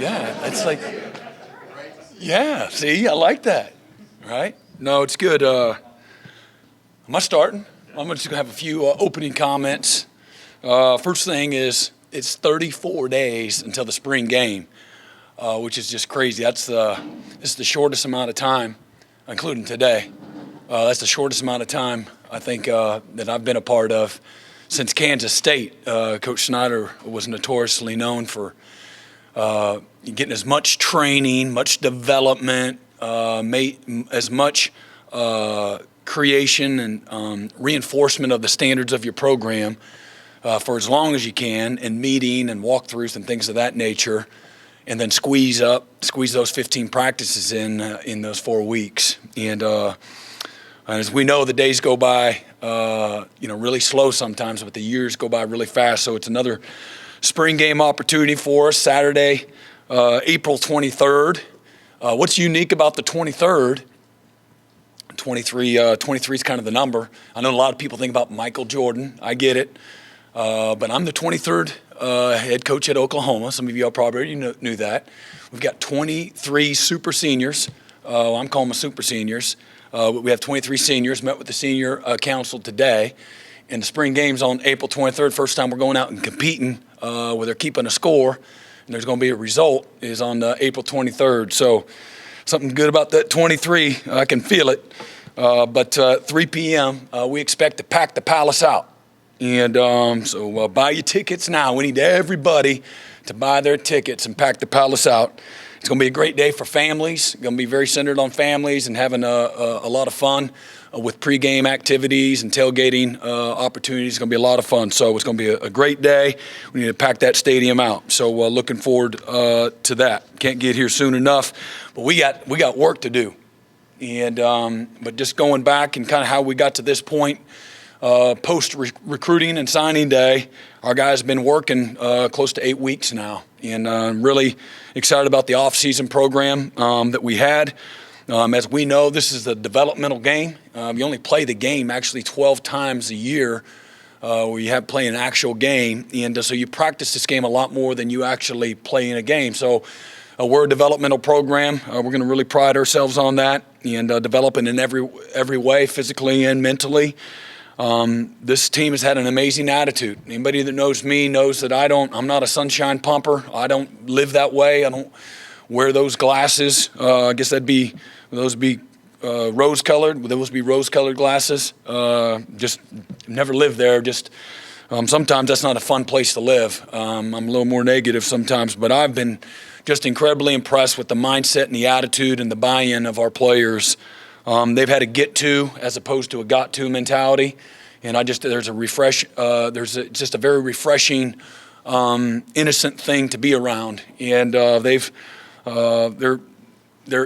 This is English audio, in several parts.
Yeah, it's like, yeah, see, I like that, right? No, it's good. Am I starting? I'm just going to have a few opening comments. First thing is, it's 34 days until the spring game, which is just crazy. This is the shortest amount of time, including today. That's the shortest amount of time, I think, that I've been a part of since Kansas State. Coach Snyder was notoriously known for getting as much training, much development, as much creation and reinforcement of the standards of your program for as long as you can, and meeting and walkthroughs and things of that nature, and then squeeze those 15 practices in those 4 weeks. And as we know, the days go by, really slow sometimes, but the years go by really fast. So it's another spring game opportunity for us, Saturday, April 23rd. What's unique about the 23rd? 23 is kind of the number. I know a lot of people think about Michael Jordan. I get it. But I'm the 23rd head coach at Oklahoma. Some of you all probably knew that. We've got 23 super seniors. I'm calling them super seniors. We have 23 seniors. Met with the senior council today. And the spring game's on April 23rd. First time we're going out and competing where they're keeping a score. And there's going to be a result is on April 23rd. So something good about that 23. I can feel it. But 3 p.m., we expect to pack the Palace out. And so buy your tickets now. We need everybody to buy their tickets and pack the Palace out. It's going to be a great day for families. It's going to be very centered on families and having a lot of fun with pregame activities and tailgating opportunities. It's going to be a lot of fun. So it's going to be a great day. We need to pack that stadium out. So looking forward to that. Can't get here soon enough, but we got work to do. And but just going back and kind of how we got to this point, post-recruiting and signing day, our guys have been working close to 8 weeks now. And I'm really excited about the offseason program that we had. As we know, this is a developmental game. You only play the game actually 12 times a year where you have play an actual game. And so you practice this game a lot more than you actually play in a game. So we're a developmental program. We're going to really pride ourselves on that and developing in every way, physically and mentally. This team has had an amazing attitude. Anybody that knows me knows that I'm not a sunshine pumper. I don't live that way. I don't wear those glasses. I guess those would be rose-colored. Would those be rose-colored glasses? Just never lived there. Just sometimes that's not a fun place to live. I'm a little more negative sometimes, but I've been just incredibly impressed with the mindset and the attitude and the buy-in of our players. They've had a get-to as opposed to a got-to mentality, and there's just a very refreshing, innocent thing to be around, and they're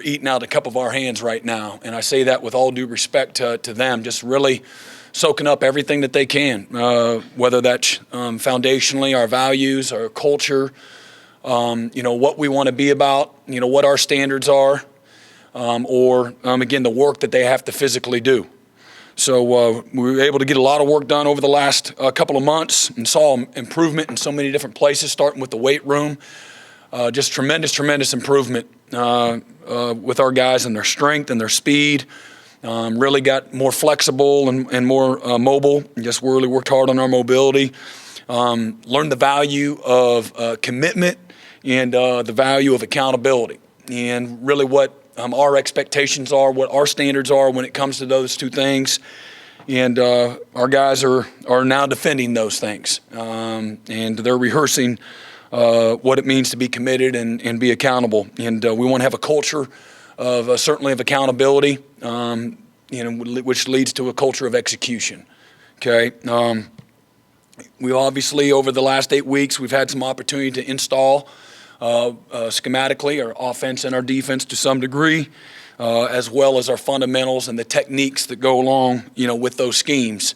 eating out a cup of our hands right now, and I say that with all due respect to them, just really soaking up everything that they can, whether that's foundationally our values, our culture, what we want to be about, what our standards are. Or again, the work that they have to physically do. So we were able to get a lot of work done over the last couple of months and saw improvement in so many different places, starting with the weight room. Just tremendous improvement with our guys and their strength and their speed. Really got more flexible and more mobile. Just really worked hard on our mobility. Learned the value of commitment and the value of accountability. And really what our expectations are, what our standards are when it comes to those two things. And our guys are now defending those things. And they're rehearsing what it means to be committed and be accountable. And we want to have a culture of certainly of accountability, which leads to a culture of execution. Okay. We obviously, over the last 8 weeks, we've had some opportunity to install schematically our offense and our defense to some degree, as well as our fundamentals and the techniques that go along, with those schemes.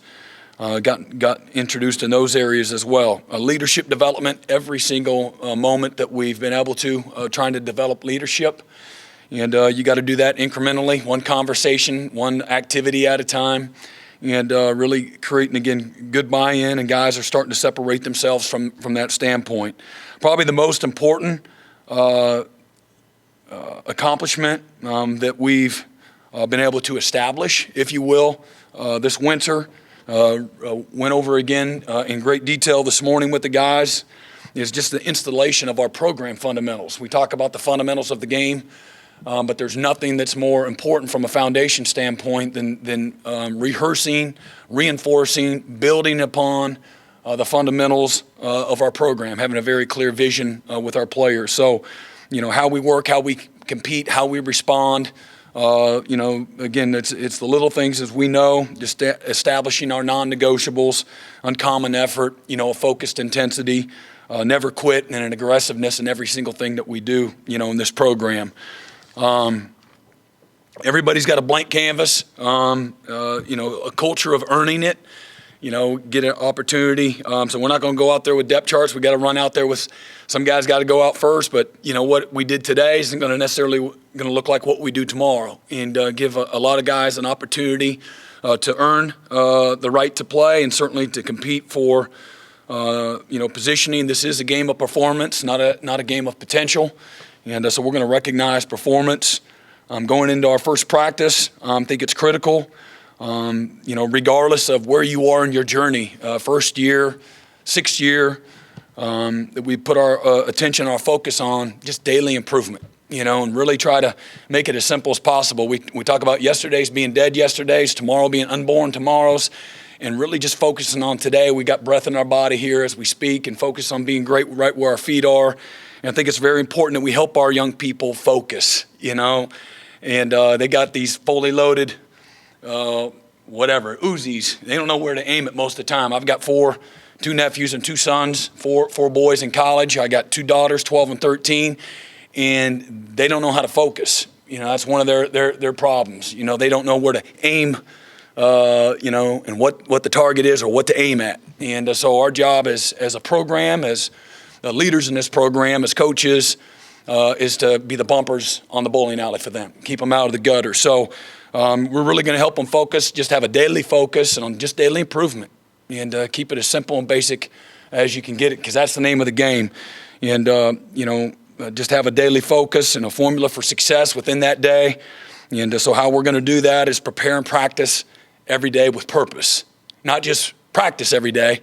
Got introduced in those areas as well. Leadership development, every single moment that we've been able to, trying to develop leadership. And you got to do that incrementally, one conversation, one activity at a time, and really creating, again, good buy-in, and guys are starting to separate themselves from that standpoint. Probably the most important accomplishment that we've been able to establish, if you will, this winter. Went over again in great detail this morning with the guys, is just the installation of our program fundamentals. We talk about the fundamentals of the game, but there's nothing that's more important from a foundation standpoint than rehearsing, reinforcing, building upon the fundamentals of our program, having a very clear vision with our players. So, how we work, how we compete, how we respond. Again, it's the little things, as we know, just establishing our non-negotiables, uncommon effort, a focused intensity, never quit, and an aggressiveness in every single thing that we do, in this program. Everybody's got a blank canvas, a culture of earning it, get an opportunity. So we're not going to go out there with depth charts. We got to run out there with some guys got to go out first, but what we did today isn't going to necessarily going to look like what we do tomorrow, and give a lot of guys an opportunity to earn the right to play and certainly to compete for positioning. This is a game of performance, not a game of potential, and so we're going to recognize performance going into our first practice. I think it's critical. Regardless of where you are in your journey, first year, sixth year, that we put our attention, our focus on just daily improvement, and really try to make it as simple as possible. We talk about yesterdays being dead yesterdays, tomorrow being unborn tomorrows, and really just focusing on today. We got breath in our body here as we speak, and focus on being great right where our feet are. And I think it's very important that we help our young people focus, and they got these fully loaded Uzis. They don't know where to aim it most of the time. I've got two nephews and two sons, four boys in college. I got two daughters, 12 and 13, and they don't know how to focus. That's one of their problems. They don't know where to aim, and what the target is or what to aim at. And so our job as a program, as leaders in this program, as coaches, is to be the bumpers on the bowling alley for them, keep them out of the gutter. So we're really going to help them focus, just have a daily focus on just daily improvement, and keep it as simple and basic as you can get it, because that's the name of the game. And, just have a daily focus and a formula for success within that day. And so how we're going to do that is prepare and practice every day with purpose. Not just practice every day,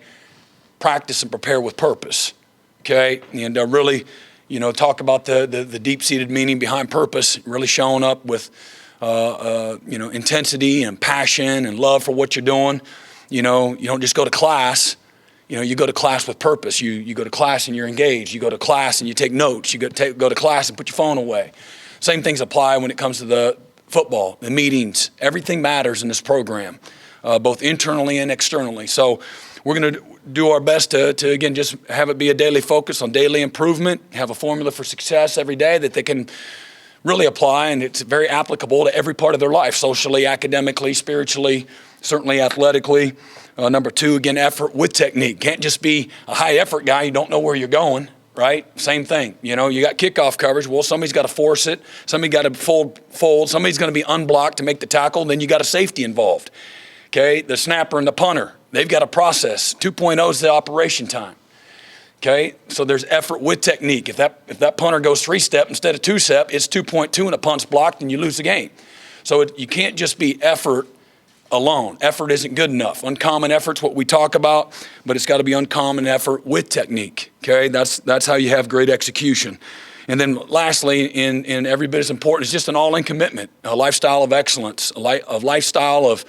practice and prepare with purpose, okay? And really, talk about the deep-seated meaning behind purpose, really showing up with intensity and passion and love for what you're doing. You don't just go to class. You go to class with purpose. You go to class and you're engaged. You go to class and you take notes. You go to class and put your phone away. Same things apply when it comes to the football, the meetings. Everything matters in this program, both internally and externally. So we're going to do our best to again, just have it be a daily focus on daily improvement, have a formula for success every day that they can really apply, and it's very applicable to every part of their life, socially, academically, spiritually, certainly athletically. Number two, again, effort with technique. Can't just be a high effort guy. You don't know where you're going, right? Same thing. You got kickoff coverage. Well, somebody's got to force it. Somebody got to fold. Somebody's going to be unblocked to make the tackle. And then you got a safety involved. Okay, the snapper and the punter, they've got a process. 2.0 is the operation time. Okay, so there's effort with technique. If that punter goes 3-step instead of 2-step, it's 2.2 and a punt's blocked and you lose the game. So you can't just be effort alone. Effort isn't good enough. Uncommon effort's what we talk about, but it's got to be uncommon effort with technique. Okay, that's how you have great execution. And then lastly, in every bit as important, is just an all-in commitment, a lifestyle of excellence, a lifestyle of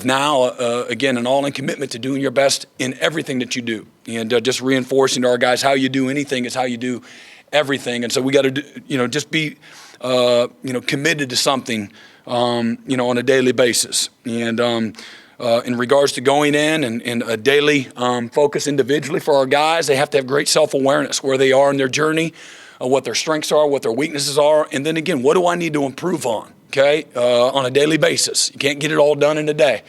now, again, an all-in commitment to doing your best in everything that you do. And just reinforcing to our guys, how you do anything is how you do everything. And so we got to, just be, committed to something, on a daily basis. And in regards to going in and a daily focus individually for our guys, they have to have great self-awareness where they are in their journey, what their strengths are, what their weaknesses are, and then again, what do I need to improve on, okay, on a daily basis. You can't get it all done in a day.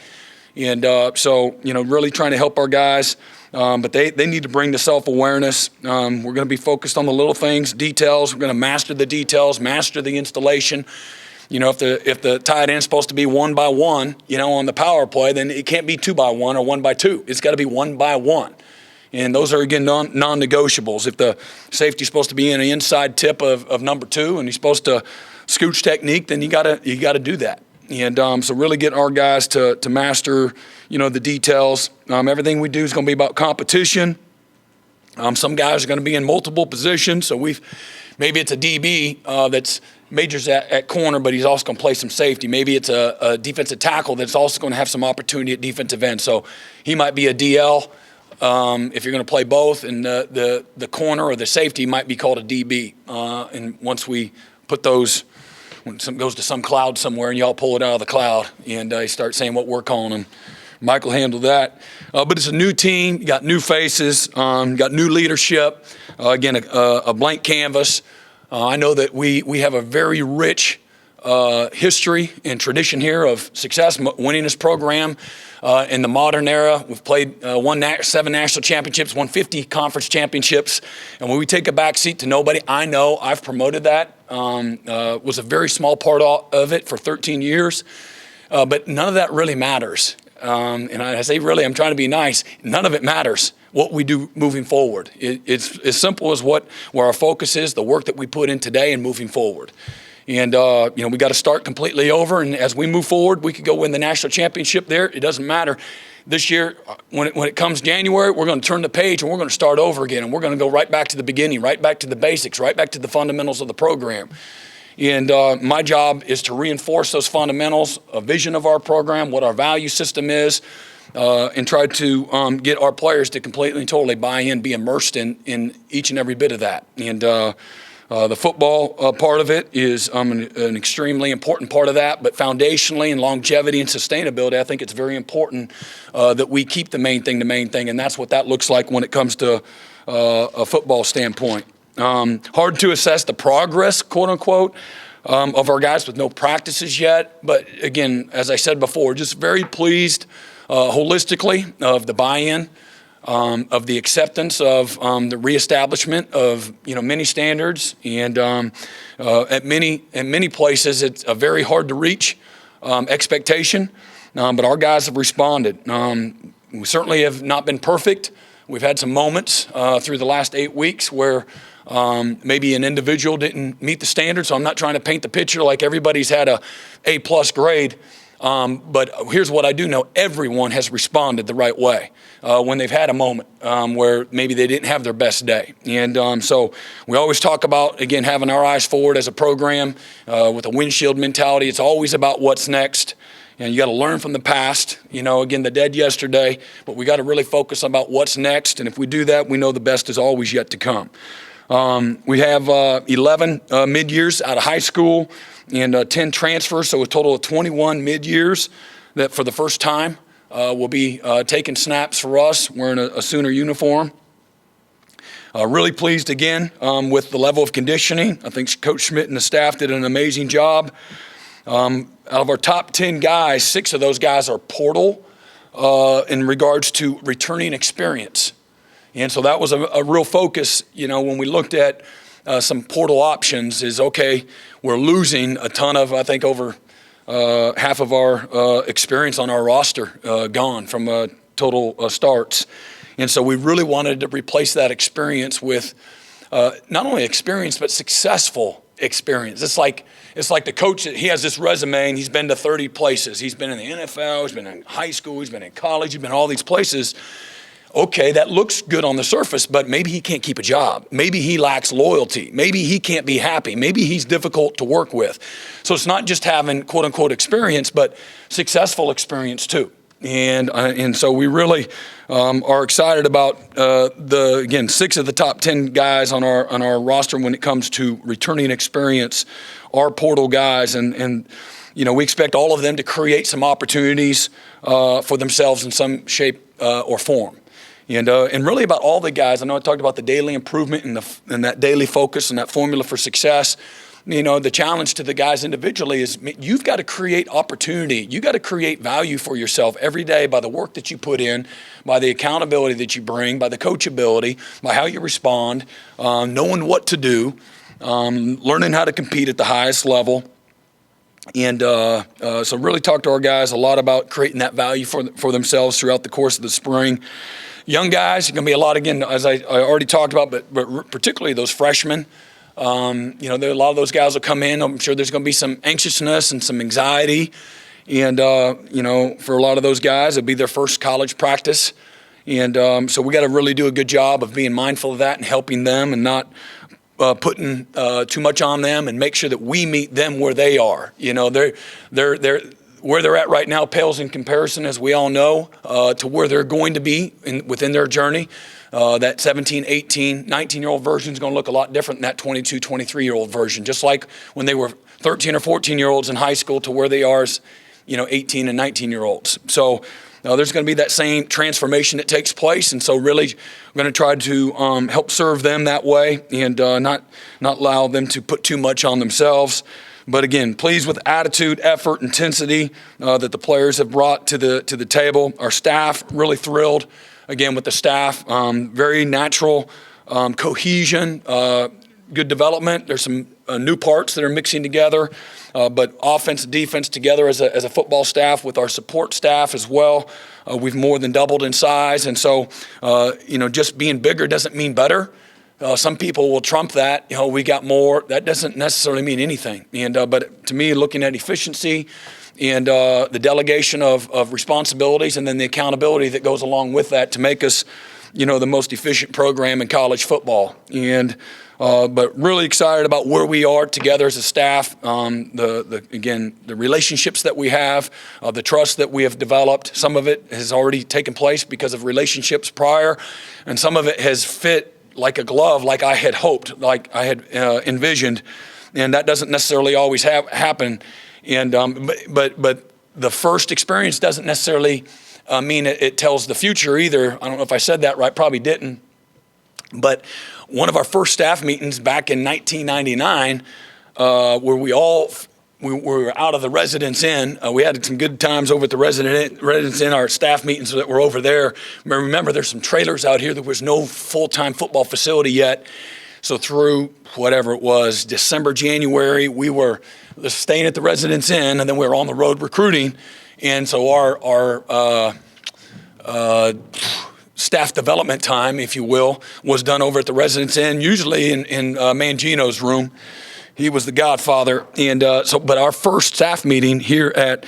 And so, really trying to help our guys, but they need to bring the self-awareness. We're going to be focused on the little things, details. We're going to master the details, master the installation. If the tight end's supposed to be 1 by 1, on the power play, then it can't be 2 by 1 or 1 by 2. It's got to be 1 by 1. And those are, again, non-negotiables. If the safety's supposed to be in an inside tip of number 2 and he's supposed to scooch technique, then you gotta do that. And so really getting our guys to master, the details. Everything we do is going to be about competition. Some guys are going to be in multiple positions. So maybe it's a DB that's majors at corner, but he's also going to play some safety. Maybe it's a defensive tackle that's also going to have some opportunity at defensive end. So he might be a DL. If you're going to play both, and the corner or the safety might be called a DB. And once we put those, when some goes to some cloud somewhere and y'all pull it out of the cloud and start saying what we're calling them, Michael handled that. But it's a new team. You got new faces. You got new leadership. Again, a blank canvas. I know that we have a very rich history and tradition here of success, winning this program in the modern era. We've played, won 7 national championships, won 50 conference championships. And when we take a back seat to nobody, I know I've promoted that. Was a very small part of it for 13 years. But none of that really matters. And I say really, I'm trying to be nice. None of it matters what we do moving forward. It's as simple as where our focus is, the work that we put in today and moving forward. And, we got to start completely over. And as we move forward, we could go win the national championship there. It doesn't matter. This year, when it comes January, we're going to turn the page and we're going to start over again. And we're going to go right back to the beginning, right back to the basics, right back to the fundamentals of the program. And my job is to reinforce those fundamentals, a vision of our program, what our value system is, and try to get our players to completely and totally buy in, be immersed in each and every bit of that. And the football part of it is an extremely important part of that, but foundationally and longevity and sustainability, I think it's very important that we keep the main thing, and that's what that looks like when it comes to a football standpoint. Hard to assess the progress, quote unquote, of our guys with no practices yet. But again, as I said before, just very pleased holistically of the buy-in, of the acceptance of the reestablishment of many standards, and at many places it's a very hard to reach expectation. But our guys have responded. We certainly have not been perfect. We've had some moments through the last 8 weeks where maybe an individual didn't meet the standard, so I'm not trying to paint the picture like everybody's had a A+ grade. But here's what I do know. Everyone has responded the right way when they've had a moment where maybe they didn't have their best day. And so we always talk about, again, having our eyes forward as a program with a windshield mentality. It's always about what's next. And you got to learn from the past, again, the dead yesterday, but we got to really focus about what's next. And if we do that, we know the best is always yet to come. We have 11 mid-years out of high school and 10 transfers, so a total of 21 mid-years that for the first time will be taking snaps for us wearing a Sooner uniform. Really pleased again with the level of conditioning. I think Coach Schmidt and the staff did an amazing job. Out of our top 10 guys, 6 of those guys are portal in regards to returning experience. And so that was a real focus, when we looked at some portal options is, okay, we're losing a ton of, I think, over half of our experience on our roster gone from total starts. And so we really wanted to replace that experience with not only experience, but successful experience. It's like the coach, he has this resume and he's been to 30 places. He's been in the NFL, he's been in high school, he's been in college, he's been in all these places. Okay, that looks good on the surface, but maybe he can't keep a job. Maybe he lacks loyalty. Maybe he can't be happy. Maybe he's difficult to work with. So it's not just having quote unquote experience, but successful experience too. And so we really are excited about again, 6 of the top 10 guys on our roster when it comes to returning experience are portal guys, and we expect all of them to create some opportunities for themselves in some shape or form. And really about all the guys, I know I talked about the daily improvement and that daily focus and that formula for success. The challenge to the guys individually is you've got to create opportunity. You got to create value for yourself every day by the work that you put in, by the accountability that you bring, by the coachability, by how you respond, knowing what to do, learning how to compete at the highest level. And so really talk to our guys a lot about creating that value for themselves throughout the course of the spring. Young guys, going to be a lot, again, as I already talked about, but particularly those freshmen. There a lot of those guys will come in. I'm sure there's going to be some anxiousness and some anxiety. And, for a lot of those guys, it'll be their first college practice. And so we got to really do a good job of being mindful of that and helping them and not putting too much on them, and make sure that we meet them where they are. They're where they're at right now pales in comparison, as we all know, to where they're going to be within their journey. That 17, 18, 19-year-old version is going to look a lot different than that 22, 23-year-old version, just like when they were 13 or 14-year-olds in high school to where they are as 18 and 19-year-olds. So there's going to be that same transformation that takes place, and so really we're going to try to help serve them that way, and not allow them to put too much on themselves. But again, pleased with attitude, effort, intensity that the players have brought to the table. Our staff, really thrilled again with the staff. Very natural cohesion, good development. There's some new parts that are mixing together, but offense and defense together as a football staff with our support staff as well. We've more than doubled in size, and so just being bigger doesn't mean better. Some people will trump that. We got more. That doesn't necessarily mean anything. And but to me, looking at efficiency and the delegation of responsibilities, and then the accountability that goes along with that to make us, the most efficient program in college football. And but really excited about where we are together as a staff. The relationships that we have, the trust that we have developed. Some of it has already taken place because of relationships prior, and some of it has fit like a glove, like I had hoped, like I had envisioned, and that doesn't necessarily always happen. And but the first experience doesn't necessarily mean it tells the future either. I don't know if I said that right, probably didn't. But one of our first staff meetings back in 1999, where we were out of the Residence Inn. We had some good times over at the Residence Inn, our staff meetings that were over there. Remember, there's some trailers out here. There was no full-time football facility yet. So through whatever it was, December, January, we were staying at the Residence Inn, and then we were on the road recruiting. And so our staff development time, if you will, was done over at the Residence Inn, usually in Mangino's room. He was the godfather. And but our first staff meeting here at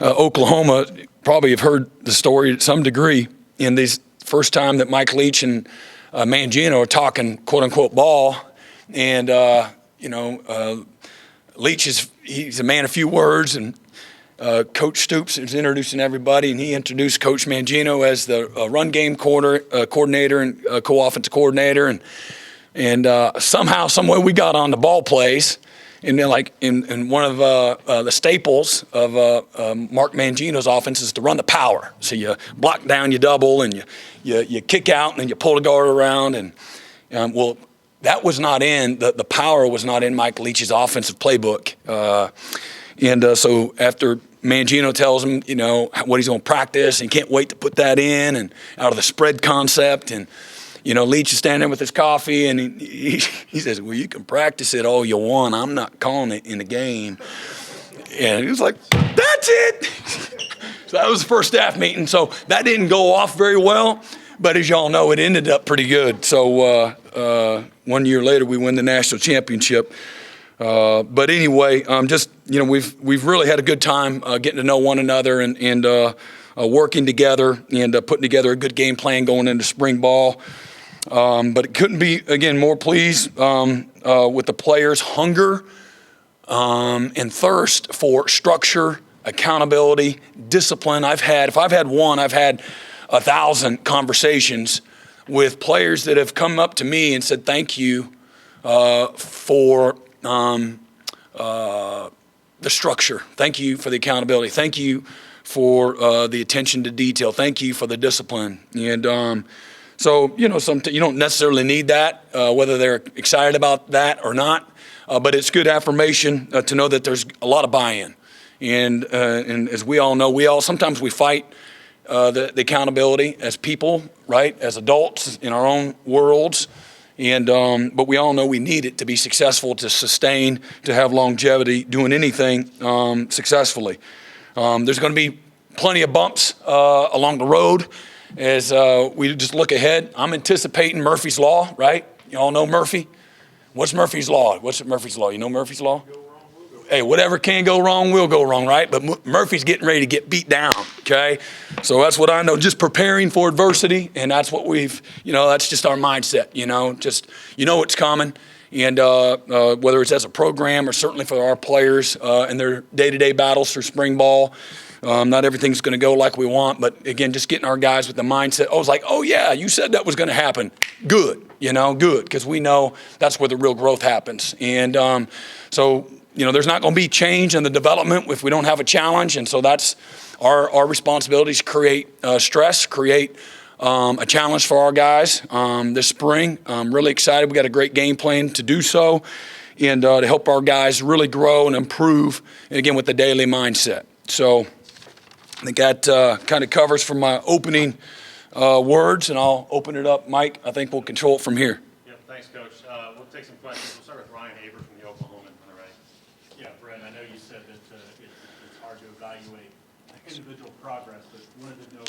Oklahoma, probably have heard the story to some degree. In this first time that Mike Leach and Mangino are talking quote unquote ball, and Leach he's a man of few words, and Coach Stoops is introducing everybody, and he introduced Coach Mangino as the run game coordinator and co-offensive coordinator, and somehow, some way, we got on the ball plays, and then like in one of the staples of Mark Mangino's offense is to run the power. So you block down, you double, and you kick out, and then you pull the guard around, and that was not in the power was not in Mike Leach's offensive playbook. So after Mangino tells him, what he's going to practice, and he can't wait to put that in, and out of the spread concept, and Leach is standing there with his coffee, and he says, well, you can practice it all you want. I'm not calling it in the game. And he was like, that's it. So that was the first staff meeting. So that didn't go off very well, but as y'all know, it ended up pretty good. So 1 year later, we win the national championship. But anyway, we've really had a good time getting to know one another and working together and putting together a good game plan going into spring ball. But it couldn't be, again, more pleased with the players' hunger and thirst for structure, accountability, discipline. If I've had one, I've had 1,000 conversations with players that have come up to me and said, thank you for the structure. Thank you for the accountability. Thank you for the attention to detail. Thank you for the discipline. And so, you don't necessarily need that, whether they're excited about that or not. But it's good affirmation to know that there's a lot of buy-in. And as we all know, sometimes we fight the accountability as people, right? As adults in our own worlds. But we all know we need it to be successful, to sustain, to have longevity, doing anything successfully. There's going to be plenty of bumps along the road as we just look ahead. I'm anticipating Murphy's Law, right? You all know Murphy? What's Murphy's Law? What's Murphy's Law? You know Murphy's Law? Hey, whatever can go wrong will go wrong, right? But Murphy's getting ready to get beat down, okay? So that's what I know, just preparing for adversity, and that's what that's just our mindset, just, it's coming. And whether it's as a program or certainly for our players in their day-to-day battles through spring ball, not everything's going to go like we want, but again, just getting our guys with the mindset. I was like, oh yeah, you said that was going to happen. Good, good, because we know that's where the real growth happens. And so, there's not going to be change in the development if we don't have a challenge. And so that's our responsibility is create stress, create a challenge for our guys this spring. I'm really excited. We got a great game plan to do so and to help our guys really grow and improve, and again, with the daily mindset. So I think that kind of covers from my opening words, and I'll open it up. Mike, I think we'll control it from here. Yep, thanks, Coach. We'll take some questions. We'll start with Ryan Haber from the Oklahoman on the right. Yeah, Brent, I know you said that it's hard to evaluate individual progress, but wanted to know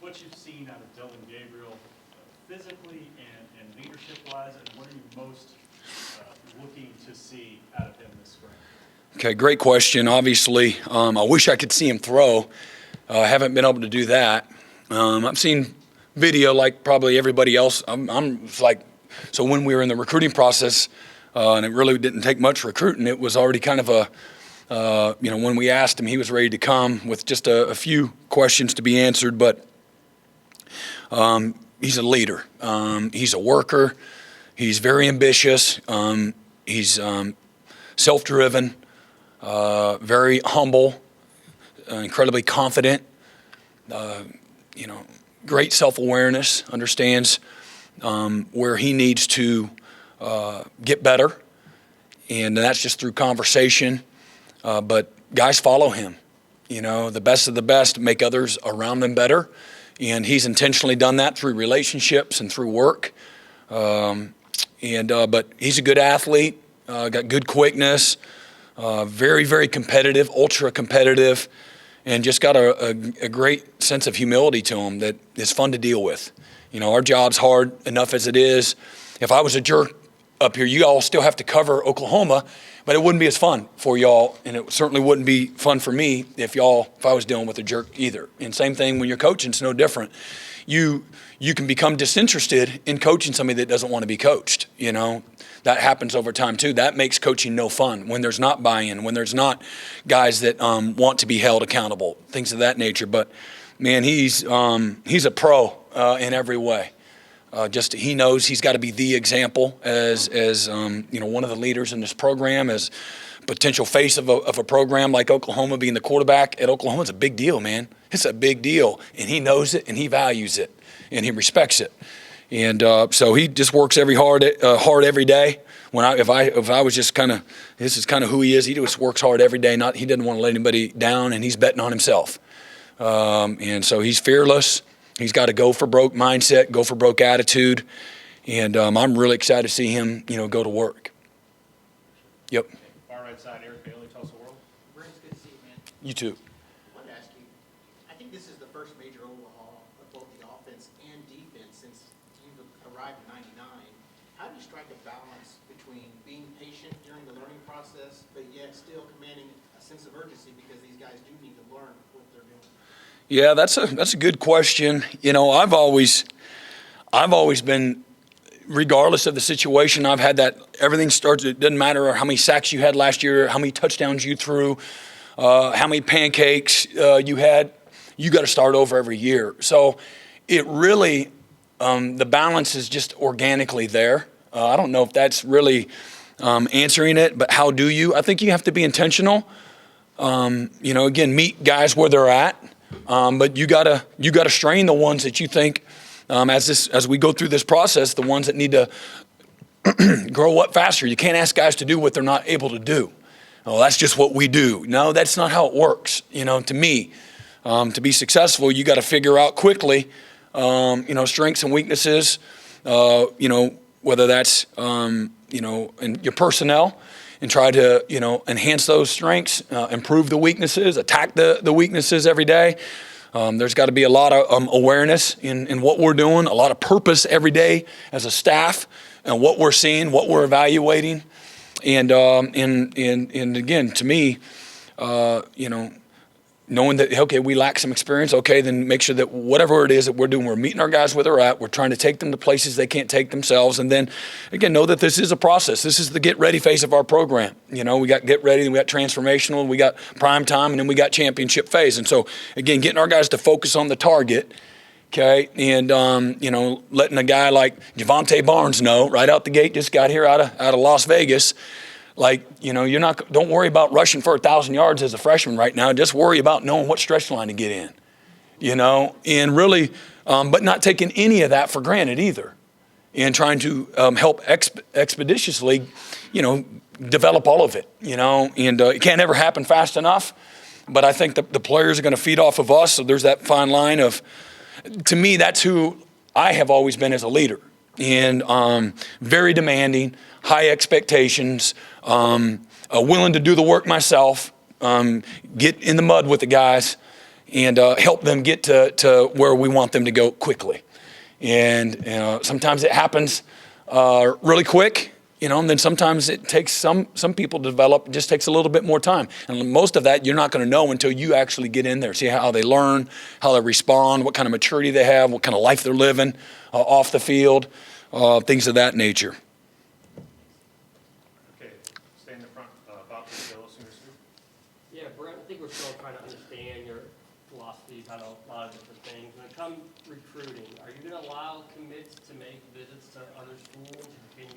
what you've seen out of Dylan Gabriel physically and leadership-wise, and what are you most looking to see out of him this spring? Okay, great question. Obviously, I wish I could see him throw. I haven't been able to do that. I've seen video like probably everybody else. So when we were in the recruiting process, and it really didn't take much recruiting, it was already kind of when we asked him, he was ready to come with just a few questions to be answered. But he's a leader. He's a worker. He's very ambitious. He's self-driven, very humble, incredibly confident, great self-awareness, understands where he needs to get better, and that's just through conversation. But guys follow him. The best of the best make others around them better, and he's intentionally done that through relationships and through work. But he's a good athlete, got good quickness, very, very competitive, ultra competitive, and just got a great sense of humility to him that is fun to deal with. Our job's hard enough as it is. If I was a jerk up here, you all still have to cover Oklahoma, but it wouldn't be as fun for y'all, and it certainly wouldn't be fun for me if I was dealing with a jerk either. And same thing when you're coaching, it's no different. You can become disinterested in coaching somebody that doesn't want to be coached. That happens over time too. That makes coaching no fun when there's not buy-in, when there's not guys that want to be held accountable, things of that nature. But man, he's a pro in every way. He knows he's got to be the example as one of the leaders in this program, as potential face of a program like Oklahoma. Being the quarterback at Oklahoma is a big deal, man. It's a big deal, and he knows it, and he values it, and he respects it. And so he just works hard every day. If I was just this is kind of who he is. He just works hard every day. He doesn't want to let anybody down, and he's betting on himself. And so he's fearless. He's got a go for broke mindset, go for broke attitude, and I'm really excited to see him, go to work. Yep. Far right side, Eric Bailey, Tulsa World. Brent, it's good to see you, man. You too. I wanted to ask you, I think this is the first major overhaul of both the offense and defense since you've arrived in '99. How do you strike a balance between being patient during the learning process, but yet still commanding a sense of urgency because these guys do need to learn what they're doing? Yeah, that's a good question. I've always been, regardless of the situation, I've had that everything starts. It doesn't matter how many sacks you had last year, how many touchdowns you threw, how many pancakes you had. You got to start over every year. So it really, the balance is just organically there. I don't know if that's really answering it, but how do you? I think you have to be intentional. Again, meet guys where they're at. But you gotta strain the ones that you think, as we go through this process, the ones that need to grow up faster. You can't ask guys to do what they're not able to do. Oh, that's just what we do. No, that's not how it works. To me, to be successful, you got to figure out quickly, strengths and weaknesses. whether that's, in your personnel, and try to, enhance those strengths, improve the weaknesses, attack the weaknesses every day. There's got to be a lot of awareness in what we're doing, a lot of purpose every day as a staff, and what we're seeing, what we're evaluating. And again, to me, knowing that, okay, we lack some experience, okay, then make sure that whatever it is that we're doing, we're meeting our guys where they're at. We're trying to take them to places they can't take themselves. And then, again, know that this is a process. This is the get ready phase of our program. We got get ready, and we got transformational, we got prime time, and then we got championship phase. And so, again, getting our guys to focus on the target, okay, and, letting a guy like Javante Barnes know right out the gate, just got here out of Las Vegas, don't worry about rushing for 1,000 yards as a freshman right now. Just worry about knowing what stretch line to get in, and really, but not taking any of that for granted either, and trying to help expeditiously, develop all of it, and it can't ever happen fast enough. But I think the players are going to feed off of us. So there's that fine line of, to me, that's who I have always been as a leader, and very demanding, high expectations, willing to do the work myself, get in the mud with the guys, and help them get to where we want them to go quickly. And sometimes it happens really quick, and then sometimes it takes some people to develop. It just takes a little bit more time. And most of that you're not going to know until you actually get in there, see how they learn, how they respond, what kind of maturity they have, what kind of life they're living off the field, things of that nature. Yeah, Brent, I think we're still trying to understand your philosophies on a lot of different things. When it comes recruiting, are you going to allow commits to make visits to other schools? Can you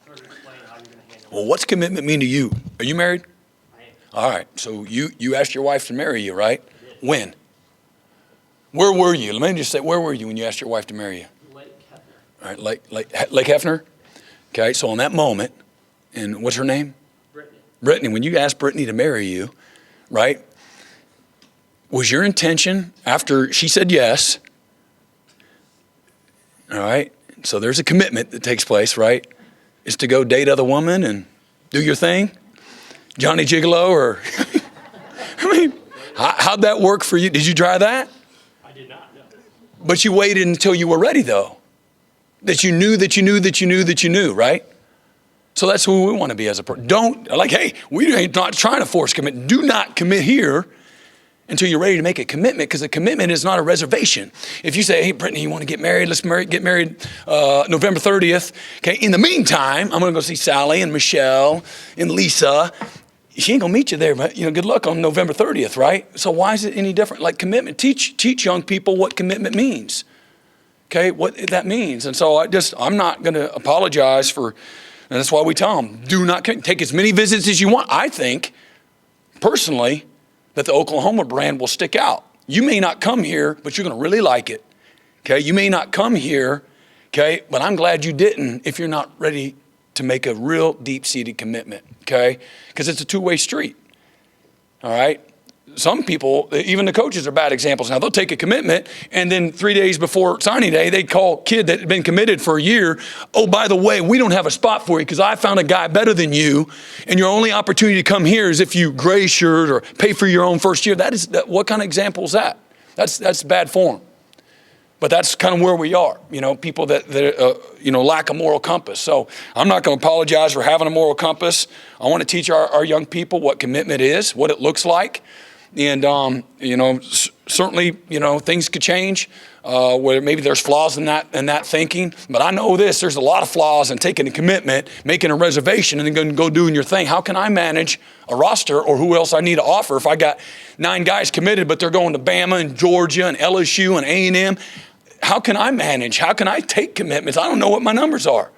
sort of explain how you're going to handle it? Well, what's commitment mean to you? Are you married? I am. All right. So you asked your wife to marry you, right? When? Where were you? Let me just say, where were you when you asked your wife to marry you? Lake Hefner. All right, Lake Hefner? Okay, so in that moment, and what's her name? Brittany. When you asked Brittany to marry you, right, was your intention after she said yes, all right, so there's a commitment that takes place, right, is to go date other women and do your thing? Johnny Gigolo, or, I mean, how'd that work for you? Did you try that? I did not, no. But you waited until you were ready, though, that you knew, right? So that's who we want to be as a person. Hey, we ain't not trying to force commit. Do not commit here until you're ready to make a commitment, because a commitment is not a reservation. If you say, hey, Brittany, you want to get married? Let's get married November 30th. Okay, in the meantime, I'm going to go see Sally and Michelle and Lisa. She ain't going to meet you there, but, good luck on November 30th, right? So why is it any different? Like commitment, teach young people what commitment means, okay, what that means. And so I'm not going to apologize for. And that's why we tell them, do not take as many visits as you want. I think, personally, that the Oklahoma brand will stick out. You may not come here, but you're going to really like it. Okay, you may not come here, okay, but I'm glad you didn't if you're not ready to make a real deep-seated commitment, okay? Because it's a two-way street, all right? Some people, even the coaches, are bad examples. Now, they'll take a commitment, and then 3 days before signing day, they call a kid that had been committed for a year, oh, by the way, we don't have a spot for you because I found a guy better than you, and your only opportunity to come here is if you gray shirt or pay for your own first year. What kind of example is that? That's bad form. But that's kind of where we are, people that lack a moral compass. So I'm not going to apologize for having a moral compass. I want to teach our young people what commitment is, what it looks like. And, certainly, things could change where maybe there's flaws in that thinking. But I know there's a lot of flaws in taking a commitment, making a reservation, and then go doing your thing. How can I manage a roster or who else I need to offer if I got 9 guys committed, but they're going to Bama and Georgia and LSU and A&M? How can I manage? How can I take commitments? I don't know what my numbers are.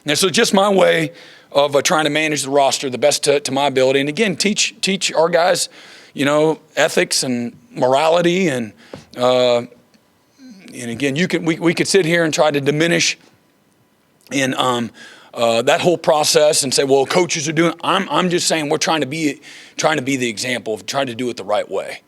And so just my way of trying to manage the roster the best to my ability. And again, teach our guys, ethics and morality, and again, we could sit here and try to diminish in that whole process and say, well, coaches are doing. I'm just saying we're trying to be the example of trying to do it the right way,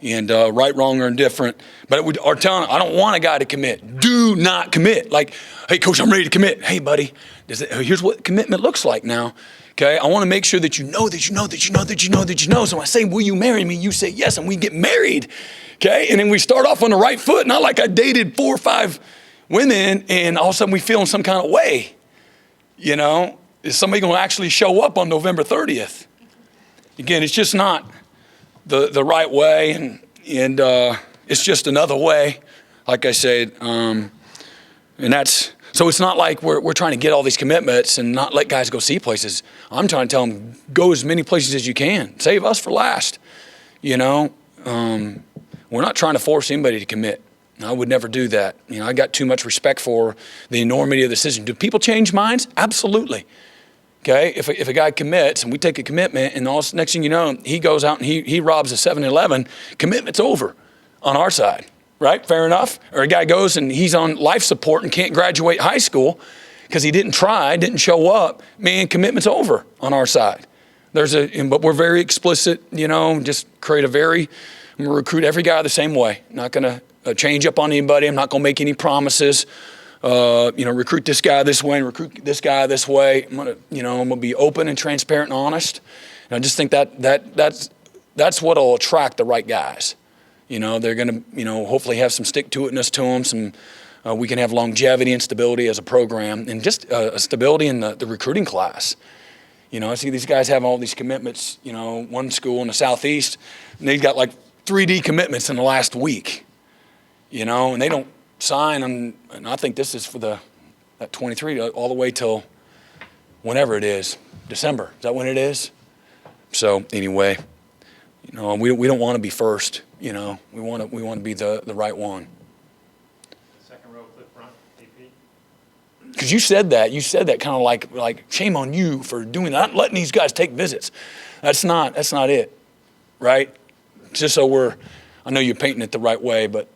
And right, wrong, or indifferent. But it would, are telling, I don't want a guy to commit. Do not commit. Like, hey, coach, I'm ready to commit. Hey, buddy, here's what commitment looks like now. Okay, I want to make sure that you know that you know that you know that you know that you know. So when I say, will you marry me? You say yes, and we get married. Okay, and then we start off on the right foot. Not like I dated 4 or 5 women, and all of a sudden we feel in some kind of way. You know, is somebody going to actually show up on November 30th? Again, it's just not the right way, and it's just another way, like I said, and that's. So it's not like we're trying to get all these commitments and not let guys go see places. I'm trying to tell them, go as many places as you can. Save us for last. You know, we're not trying to force anybody to commit. I would never do that. You know, I got too much respect for the enormity of the decision. Do people change minds? Absolutely. Okay, if a guy commits and we take a commitment and all next thing you know, he goes out and he robs a 7-Eleven, commitment's over on our side. Right? Fair enough. Or a guy goes and he's on life support and can't graduate high school because he didn't try, didn't show up. Man, commitment's over on our side. But we're very explicit, you know, just I'm going to recruit every guy the same way. Not going to change up on anybody. I'm not going to make any promises. Recruit this guy this way and recruit this guy this way. I'm going to be open and transparent and honest. And I just think that's what'll attract the right guys. You know, they're going to, hopefully have some stick-to-itness to them. We can have longevity and stability as a program, and just a stability in the recruiting class. You know, I see these guys have all these commitments. You know, one school in the Southeast, and they've got like 3D commitments in the last week. You know, and they don't sign, and I think this is for that 23 all the way till whenever it is, December. Is that when it is? So anyway, you know, we don't want to be first. You know, we want to be the right one. Second row, flip front, AP. Because you said that kind of like shame on you for doing that, not letting these guys take visits. That's not it, right? Just so I know you're painting it the right way, but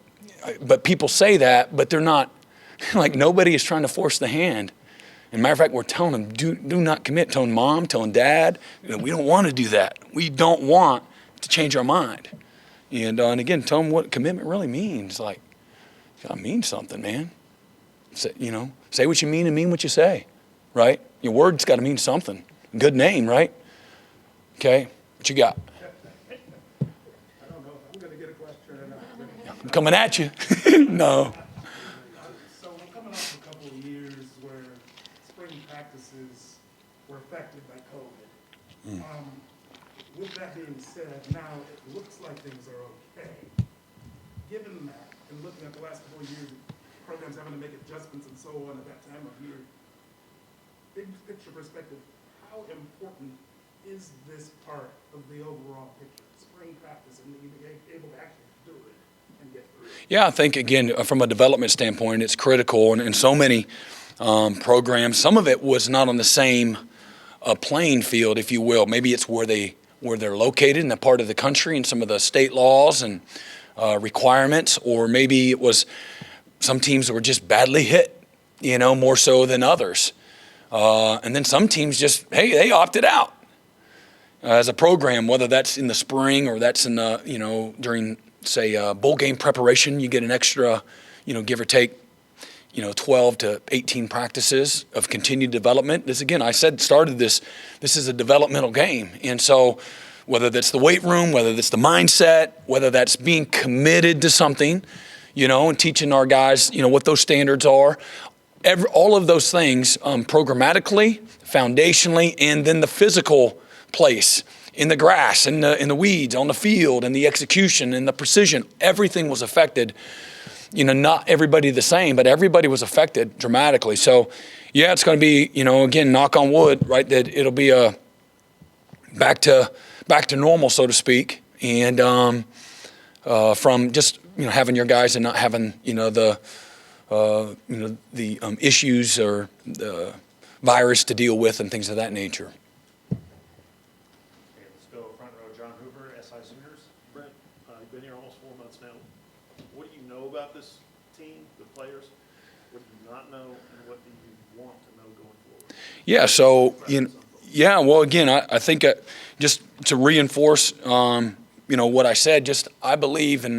people say that, but they're not. Like, nobody is trying to force the hand. And matter of fact, we're telling them, do not commit. Telling mom, telling dad, we don't want to do that. We don't want to change our mind. And again, tell them what commitment really means. Like, it's got to mean something, man. Say what you mean and mean what you say, right? Your word's got to mean something. Good name, right? Okay, what you got? I don't know if I'm going to get a question or not. I'm coming at you. No. So we're coming off a couple of years where spring practices were affected by COVID. With that being said, now it looks like things are okay. Given that, and looking at the last couple of years, programs having to make adjustments and so on at that time of year, big picture perspective, how important is this part of the overall picture, spring practice, and being able to actually do it and get through it? Yeah, I think, again, from a development standpoint, it's critical. And so many programs, some of it was not on the same playing field, if you will. Maybe it's where they're located in a part of the country and some of the state laws and requirements, or maybe it was some teams that were just badly hit, more so than others. And then some teams they opted out as a program, whether that's in the spring or that's in the, during, say, bowl game preparation, you get an extra, give or take, 12 to 18 practices of continued development. This, again, this is a developmental game. And so whether that's the weight room, whether that's the mindset, whether that's being committed to something, and teaching our guys, what those standards are, all of those things programmatically, foundationally, and then the physical place in the grass, in the weeds, on the field, and the execution and the precision, everything was affected. Not everybody the same, but everybody was affected dramatically. So, yeah, it's going to be, again, knock on wood, right? That it'll be a back to normal, so to speak, and from just having your guys and not having the issues or the virus to deal with and things of that nature. Okay, let's go front row, John Hoover, SI Sooners. Brent, you've been here almost 4 months now. What do you know about this team, the players? What do you not know, and what do you want to know going forward? Yeah, so, well, again, I think just to reinforce, what I said, just I believe in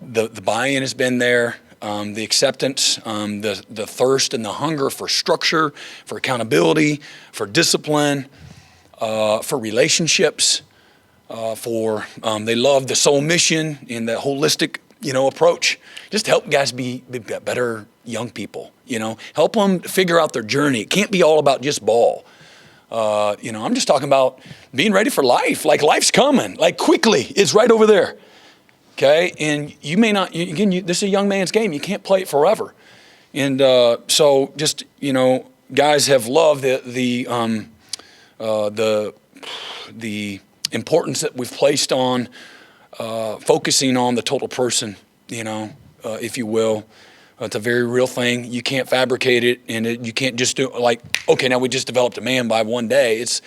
the buy-in has been there, the acceptance, the thirst and the hunger for structure, for accountability, for discipline, for relationships, they love the soul mission and the holistic, approach. Just help guys be better young people, help them figure out their journey. It can't be all about just ball. I'm just talking about being ready for life. Like life's coming, like quickly. It's right over there. Okay, and you may not. This is a young man's game. You can't play it forever. And so, just guys have loved the importance that we've placed on focusing on the total person. If you will. It's a very real thing. You can't fabricate it, and you can't just do like, okay, now we just developed a man by one day. It's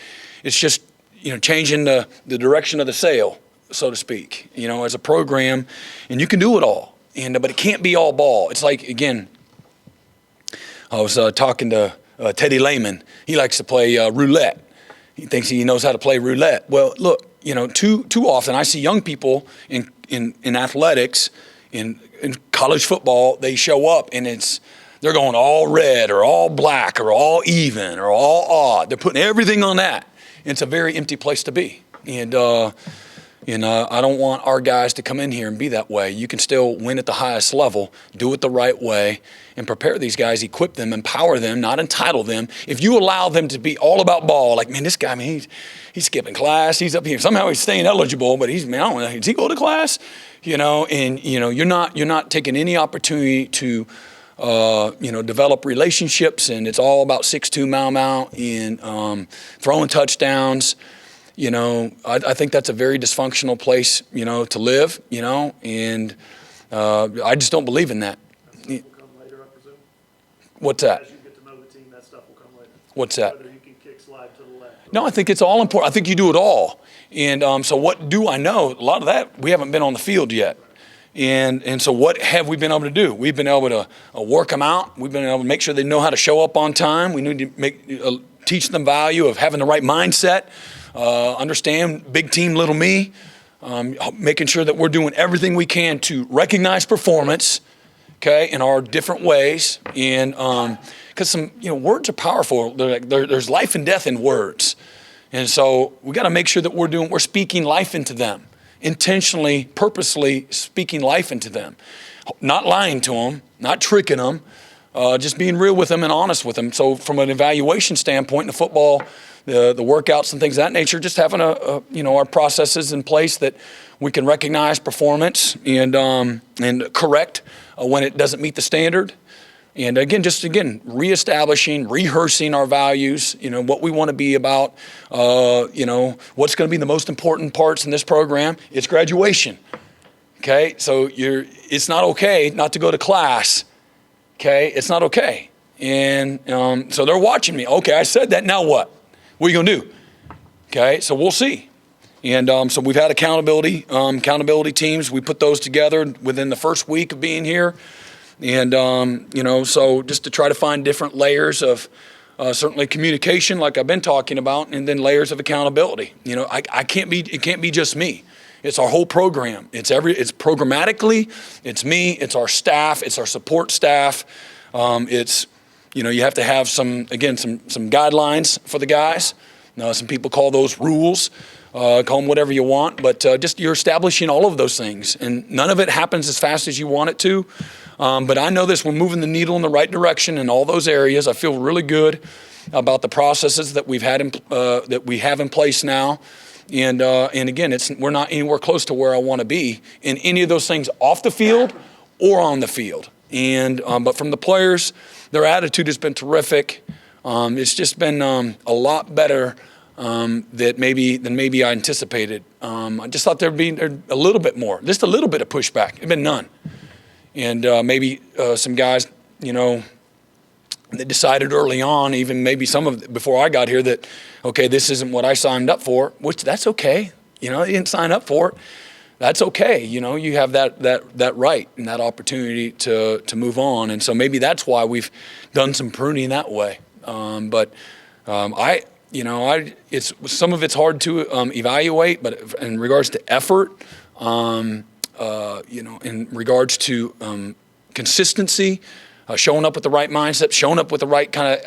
just changing the direction of the sail, so to speak. As a program, and you can do it all, but it can't be all ball. It's like, again, I was talking to Teddy Lehman. He likes to play roulette. He thinks he knows how to play roulette. Well, look, too often I see young people in athletics in college football, they show up and they're going all red or all black or all even or all odd. They're putting everything on that. And it's a very empty place to be. And I don't want our guys to come in here and be that way. You can still win at the highest level, do it the right way, and prepare these guys, equip them, empower them, not entitle them. If you allow them to be all about ball, like, man, this guy, he's skipping class, he's up here. Somehow he's staying eligible, but I don't know, does he go to class? You're not taking any opportunity to develop relationships, and it's all about 6'2" Mau and throwing touchdowns. I think that's a very dysfunctional place, to live, and I just don't believe in that. Will come later, I presume? What's that? As you get to know the team, that stuff will come later. What's that? Whether you can kick, slide to the left. No, I think it's all important. I think you do it all. And so what do I know? A lot of that, we haven't been on the field yet. And so what have we been able to do? We've been able to work them out. We've been able to make sure they know how to show up on time. We need to teach them value of having the right mindset, understand big team, little me, making sure that we're doing everything we can to recognize performance, okay, in our different ways. And because some, words are powerful. There's life and death in words. And so we got to make sure that we're speaking life into them, intentionally, purposely speaking life into them, not lying to them, not tricking them, just being real with them and honest with them. So from an evaluation standpoint in the football, the workouts and things of that nature, just having our processes in place that we can recognize performance and correct when it doesn't meet the standard. And again, reestablishing, rehearsing our values, what we want to be about, what's going to be the most important parts in this program. It's graduation, okay? So it's not okay not to go to class, okay? It's not okay. And so they're watching me. Okay, I said that, now what? What are you going to do? Okay, so we'll see. And so we've had accountability teams. We put those together within the first week of being here. And, so just to try to find different layers of certainly communication, like I've been talking about, and then layers of accountability. It can't be just me. It's our whole program. It's programmatically, it's me, it's our staff, it's our support staff. It's, you have to have some guidelines for the guys. Some people call those rules. Call them whatever you want, but just you're establishing all of those things. And none of it happens as fast as you want it to. But I know this, we're moving the needle in the right direction in all those areas. I feel really good about the processes that we have in place now. And again, we're not anywhere close to where I want to be in any of those things off the field or on the field. And but from the players, their attitude has been terrific. It's just been a lot better than maybe I anticipated. I just thought there'd be a little bit more, just a little bit of pushback. There's been none. And maybe some guys, that decided early on, even maybe before I got here, that, okay, this isn't what I signed up for, which that's okay. You didn't sign up for it. That's okay. You have that right and that opportunity to move on. And so maybe that's why we've done some pruning that way. But it's some of it's hard to evaluate, but in regards to effort, in regards to consistency, showing up with the right mindset, showing up with the right kind of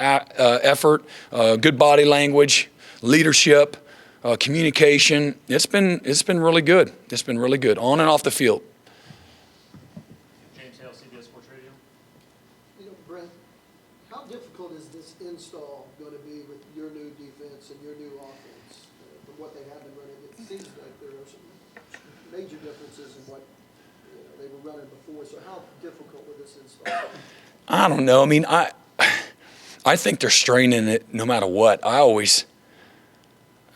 effort, good body language, leadership, communication. It's been really good. It's been really good on and off the field. James Hale, CBS Sports Radio. Brent, how difficult is this install going to be with your new defense and your new offense from what they have been running? It seems like there are some major differences in what they were running before. So how difficult will this install be? I don't know. I mean, I think they're straining it no matter what. I always,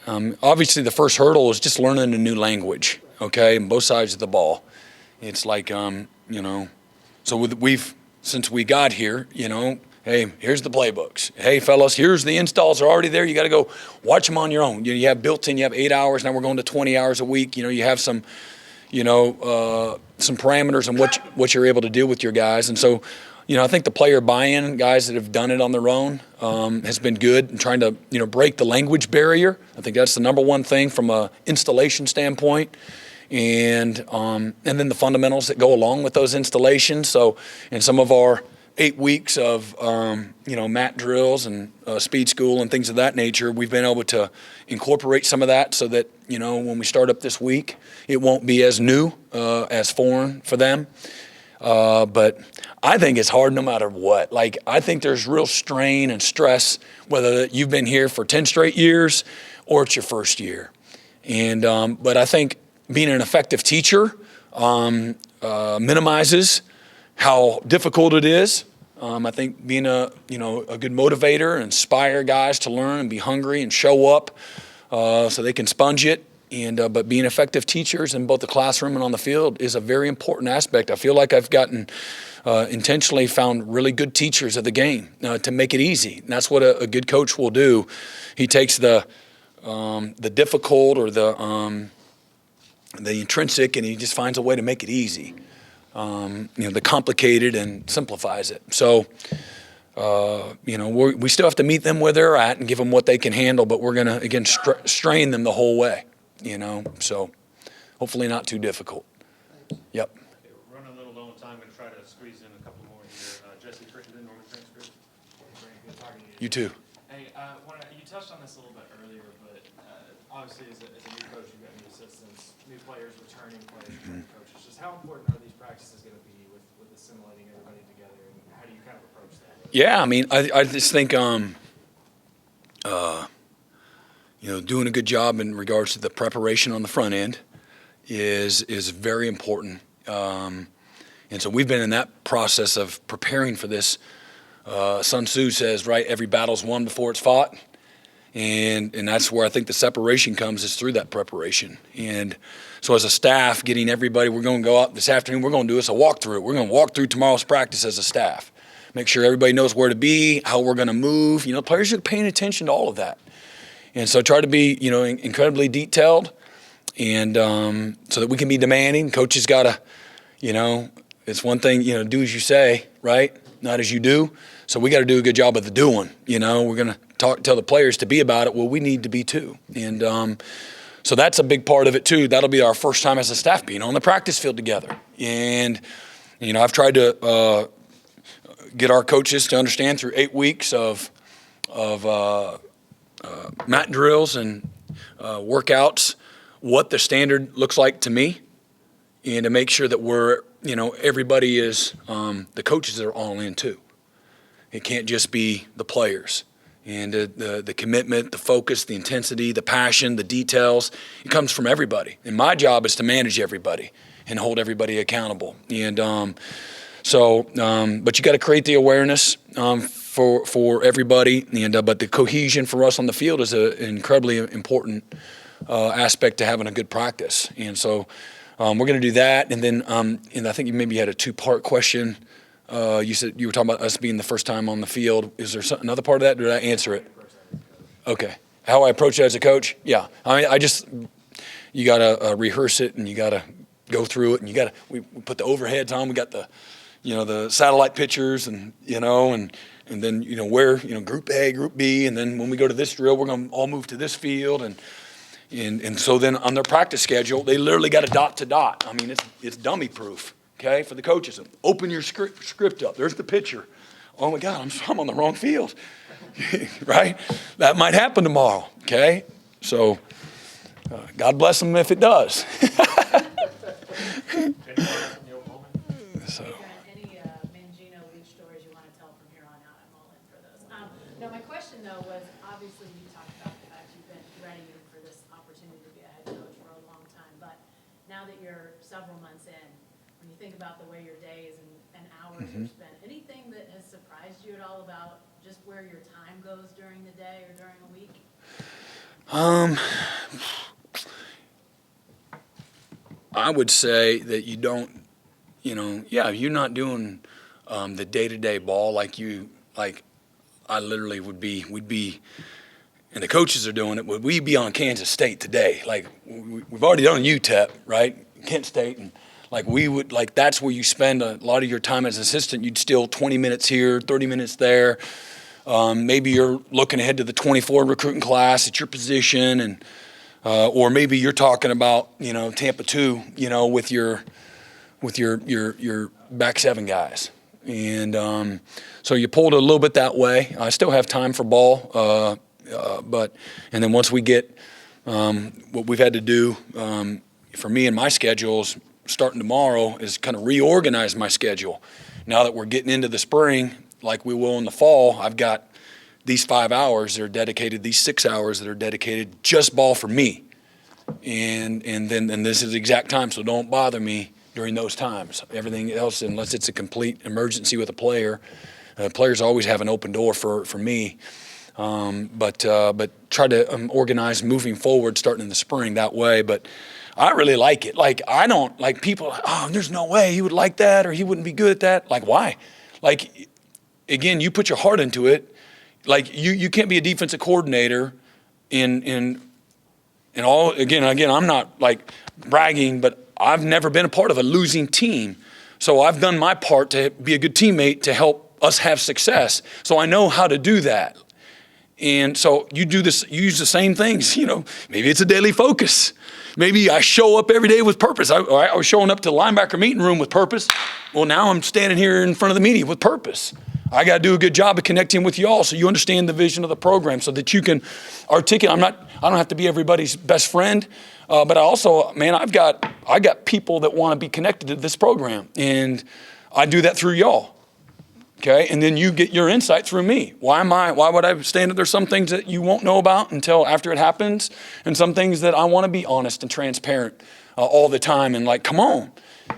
obviously the first hurdle is just learning a new language, okay, on both sides of the ball. It's like, so since we got here, hey, here's the playbooks. Hey, fellas, here's the installs are already there. You got to go watch them on your own. You have built in, you have 8 hours. Now we're going to 20 hours a week. You have some, some parameters on what you're able to do with your guys. And so, I think the player buy-in, guys that have done it on their own, has been good in trying to, break the language barrier. I think that's the number one thing from a installation standpoint. And then the fundamentals that go along with those installations. So in some of our 8 weeks of, mat drills and speed school and things of that nature, we've been able to incorporate some of that so that, when we start up this week, it won't be as new, as foreign for them. But I think it's hard no matter what. Like, I think there's real strain and stress, whether you've been here for 10 straight years or it's your first year. And, but I think being an effective teacher minimizes how difficult it is. I think being a good motivator and inspire guys to learn and be hungry and show up so they can sponge it. And but being effective teachers in both the classroom and on the field is a very important aspect. I feel like I've gotten intentionally found really good teachers of the game to make it easy. And that's what a good coach will do. He takes the difficult or the intrinsic, and he just finds a way to make it easy. The complicated, and simplifies it. So, we still have to meet them where they're at and give them what they can handle, but we're going to, again, strain them the whole way, so hopefully not too difficult. Yep. Okay, we're running a little low on time. I'm going to try to squeeze in a couple more here. Jesse Crittenden, Northern Transcript. Good talking to You too. Hey, you touched on this a little bit earlier, but obviously as a new coach, you've got new assistants, new players, returning coaches. Just how important are these practices going to be with assimilating everybody together, and how do you kind of approach that? Yeah, I mean, I just think, doing a good job in regards to the preparation on the front end is very important. And so we've been in that process of preparing for this. Sun Tzu says, right, every battle's won before it's fought. And that's where I think the separation comes, is through that preparation. And so as a staff, getting everybody, we're going to go out this afternoon, we're going to do this a walkthrough. We're going to walk through tomorrow's practice as a staff. Make sure everybody knows where to be, how we're going to move. Players are paying attention to all of that. And so try to be, incredibly detailed, and so that we can be demanding. Coaches got to, it's one thing, do as you say, right? Not as you do. So we got to do a good job of the doing. We're going to tell the players to be about it. Well, we need to be too. And so that's a big part of it too. That'll be our first time as a staff being on the practice field together. And, I've tried to get our coaches to understand through 8 weeks of mat drills and workouts what the standard looks like to me, and to make sure that we're, everybody is, the coaches are all in too. It can't just be the players. And the commitment, the focus, the intensity, the passion, the details, it comes from everybody. And my job is to manage everybody and hold everybody accountable. And but you got to create the awareness for everybody. And but the cohesion for us on the field is an incredibly important aspect to having a good practice. And so we're going to do that. And then and I think you maybe had a two-part question. You said you were talking about us being the first time on the field. Is there another part of that? Or did I answer it? Okay. How I approach it as a coach? Yeah. I mean, you got to rehearse it, and you got to go through it, and we put the overheads on. We got the, the satellite pictures, and, and And then, where, group A, group B, and then when we go to this drill, we're going to all move to this field. And so then on their practice schedule, they literally got a dot to dot. I mean, it's dummy proof, okay, for the coaches. Open your script up. There's the picture. Oh my God, I'm on the wrong field, right? That might happen tomorrow, okay? So God bless them if it does. So. Any Mangino lead stories you want to tell from here on out, I'm all in for those. No, my question though was, obviously you talked about the fact you've been ready for this opportunity to be a head coach for a long time, but now that you're several months in, when you think about the way your days and hours are spent, anything that has surprised you at all about just where your time goes during the day or during a week? I would say that you don't, you're not doing the day-to-day ball like I literally we'd be, and the coaches are doing it, we'd be on Kansas State today. Like, we've already done UTEP, right? Kent State, and that's where you spend a lot of your time as an assistant. You'd steal 20 minutes here, 30 minutes there. Maybe you're looking ahead to the 24 recruiting class at your position, and or maybe you're talking about, Tampa 2, with your back seven guys. And so you pulled a little bit that way. I still have time for ball, and then once we get what we've had to do for me and my schedules starting tomorrow is kind of reorganize my schedule. Now that we're getting into the spring, like we will in the fall, I've got these 5 hours that are dedicated, these 6 hours that are dedicated just ball for me. And this is the exact time, so don't bother me during those times. Everything else, unless it's a complete emergency with a player, players always have an open door for me. But try to organize moving forward, starting in the spring that way. But I really like it. Like, I don't like people, there's no way he would like that or he wouldn't be good at that. Like, why? Like, again, you put your heart into it. Like, you can't be a defensive coordinator in all, again, I'm not like bragging, but I've never been a part of a losing team. So I've done my part to be a good teammate to help us have success. So I know how to do that. And so you do this, you use the same things, maybe it's a daily focus. Maybe I show up every day with purpose. I was showing up to the linebacker meeting room with purpose. Well, now I'm standing here in front of the media with purpose. I got to do a good job of connecting with you all so you understand the vision of the program so that you can articulate. I don't have to be everybody's best friend, but I also, I got people that want to be connected to this program, and I do that through y'all. Okay, and then you get your insight through me. Why would I stand? There's some things that you won't know about until after it happens, and some things that I want to be honest and transparent all the time, and like, come on.